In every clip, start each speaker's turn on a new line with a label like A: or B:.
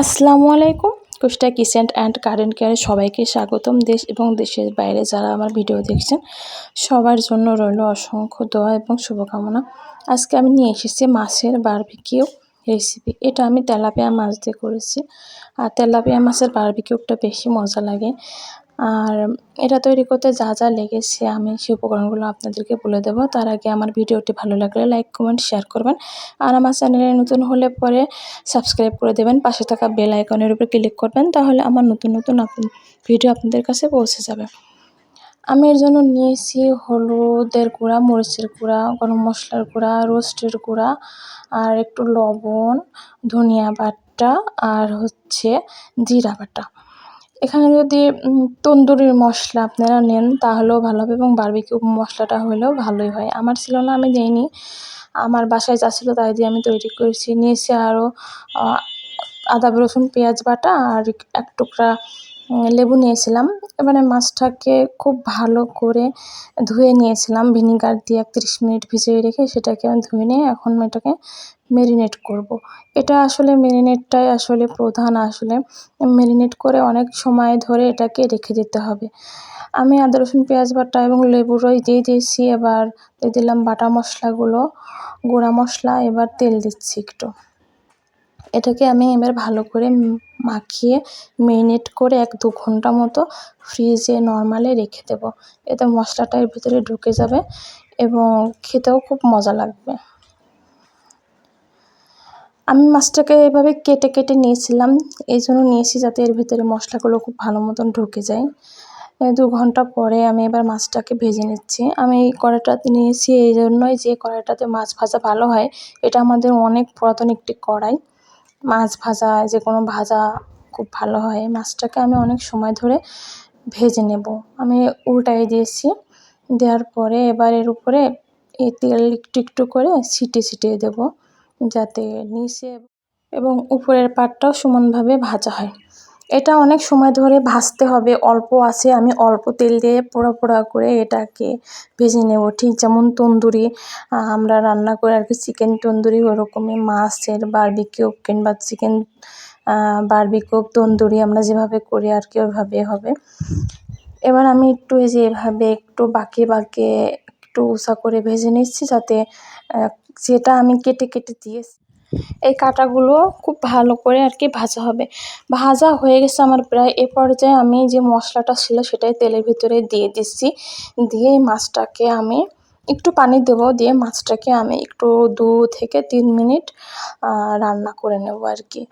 A: আসসালামু আলাইকুম। কুষ্টা kitchen and garden কেয়ারে সবাইকে স্বাগতম। দেশ এবং দেশের বাইরে যারা আমার ভিডিও দেখছেন সবার জন্য রইল অসংখ্য দোয়া এবং শুভকামনা। আজকে আমি নিয়ে এসেছি মাছের বারবিকিউ রেসিপি। এটা আমি তেলাপিয়া মাছ দিয়ে করেছি। আর তেলাপিয়া মাছের বারবিকিউটা বেশি মজা লাগে। আর এটা তৈরি করতে যা যা লেগেছে আমি সেই উপকরণগুলো আপনাদেরকে বলে দেবো। তার আগে আমার ভিডিওটি ভালো লাগলে লাইক, কমেন্ট, শেয়ার করবেন। আর আমার চ্যানেলে নতুন হলে পরে সাবস্ক্রাইব করে দেবেন। পাশে থাকা বেল আইকনের উপর ক্লিক করবেন, তাহলে আমার নতুন নতুন ভিডিও আপনাদের কাছে পৌঁছে যাবে। আমি এর জন্য নিয়েছি হলুদের গুঁড়া, মরিচের গুঁড়া, গরম মশলার গুঁড়া, রোস্টের গুঁড়া, আর একটু লবণ, ধনিয়া বাটা, আর হচ্ছে জিরা বাটা। এখানে যদি তন্দুরির মশলা আপনারা নেন তাহলেও ভালো হবে, এবং বারবিকিউ মশলাটা হলেও ভালোই হয়। আমার ছিল না, আমি দিইনি। আমার বাসায় যা ছিল তাই দিয়ে আমি তৈরি করেছি। নিয়েছি আরও আদা, রসুন, পেঁয়াজ বাটা, আর এক টুকরা লেবু নিয়েছিলাম। এবারে মাছটাকে খুব ভালো করে ধুয়ে নিয়েছিলাম ভিনিগার দিয়ে 31 মিনিট ভিজিয়ে রেখে, সেটাকে আমি ধুয়ে নিয়ে এখন এটাকে ম্যারিনেট করব। এটা আসলে ম্যারিনেটটাই আসলে প্রধান। আসলে ম্যারিনেট করে অনেক সময় ধরে এটাকে রেখে দিতে হবে। আমি আদা, রসুন, পেঁয়াজ বাটা এবং লেবুর রস দিয়ে দিয়েছি। এবার দিয়ে দিলাম বাটা মশলাগুলো, গুঁড়া মশলা। এবার তেল দিচ্ছি একটু। এটাকে আমি এবার ভালো করে মাখিয়ে ম্যারিনেট করে 1-2 ঘন্টা মতো ফ্রিজে নরমালে রেখে দেবো। এতে মশলাটা এর ভিতরে ঢুকে যাবে এবং খেতেও খুব মজা লাগবে। আমি মাছটাকে এভাবে কেটে কেটে নিয়েছিলাম, এই জন্য নিয়েছি যাতে এর ভিতরে মশলাগুলো খুব ভালো মতন ঢুকে যায়। 2 ঘন্টা পরে আমি এবার মাছটাকে ভেজে নিচ্ছি। আমি এই কড়াইটাতে নিয়েছি এই জন্যই যে কড়াইটাতে মাছ ভাজা ভালো হয়। এটা আমাদের অনেক পুরাতন একটি কড়াই। মাছ ভাজা, যে কোনো ভাজা খুব ভালো হয়। মাছটাকে আমি অনেক সময় ধরে ভেজে নেব। আমি উল্টাই দিয়েছি। দেওয়ার পরে এবার এর উপরে এই তেল একটু একটু করে ছিটিয়ে দেব, যাতে নিচে এবং উপরের পাটটাও সমানভাবে ভাজা হয়। এটা অনেক সময় ধরে ভাজতে হবে। অল্প আছে, আমি অল্প তেল দিয়ে পোড়া পোড়া করে এটাকে ভেজে নেব, ঠিক যেমন তন্দুরি আমরা রান্না করি আর কি, চিকেন তন্দুরি ওরকমই মাছের বারবিকিউ কিংবা চিকেন বারবিকিউ তন্দুরি আমরা যেভাবে করি আর কি ওইভাবে হবে। এবার আমি একটু এই যে এভাবে একটু বাঁকিয়ে বাঁকিয়ে একটু উঁচা করে ভেজে নিচ্ছি, যাতে যেটা আমি কেটে কেটে দিয়েছি এই কাটাগুলো খুব ভালো করে আর কি ভাজা হবে। ভাজা হয়ে গেছে আমার প্রায়। এ পর্যায়ে আমি যে মশলাটা ছিল সেটাই তেলের ভিতরে দিয়ে দিচ্ছি। দিয়ে মাছটাকে আমি একটু পানি দেবো, দিয়ে মাছটাকে আমি একটু 2 থেকে 3 মিনিট রান্না করে নেব আর কি।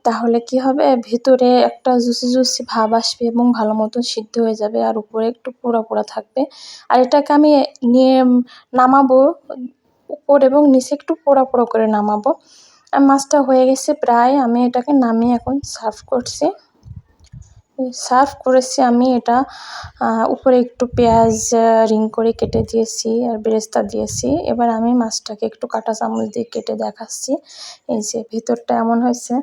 A: তাহলে কি হবে, ভিতরে একটা জুসি ভাব আসবে এবং ভালো মতো সিদ্ধ হয়ে যাবে, আর উপরে একটু পোড়া পোড়া থাকবে। আর এটাকে আমি নিয়ে নামাবো, উপর এবং নিচে একটু পোড়া পোড়া করে নামাবো। মাছটা হয়ে গেছে প্রায়। আমি এটাকে নামিয়ে এখন সার্ভ করেছি আমি এটা। উপরে একটু পেঁয়াজ রিং করে কেটে দিয়েছি আর বেরেস্তা দিয়েছি। এবার আমি মাছটাকে একটু কাঁটা চামচ দিয়ে কেটে দেখাচ্ছি। এই যে ভিতরটা এমন হয়েছে,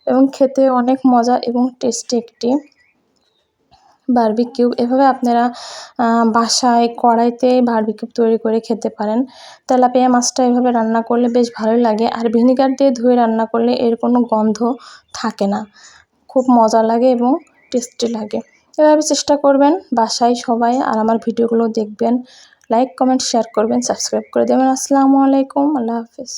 A: এবং খেতে অনেক মজা এবং টেস্টি একটি বারবিকিউ। এভাবে আপনারা বাসায় কড়াইতে বারবিকিউ তৈরি করে খেতে পারেন। তেলাপিয়া মাছটা এভাবে রান্না করলে বেশ ভালোই লাগে, আর ভিনেগার দিয়ে ধুয়ে রান্না করলে এর কোনো গন্ধ থাকে না। খুব মজা লাগে এবং টেস্টি লাগে। এভাবে চেষ্টা করবেন বাসায় সবাই, আর আমার ভিডিওগুলো দেখবেন। লাইক, কমেন্ট, শেয়ার করবেন, সাবস্ক্রাইব করে দেবেন। আসসালামু আলাইকুম, আল্লাহ হাফেজ।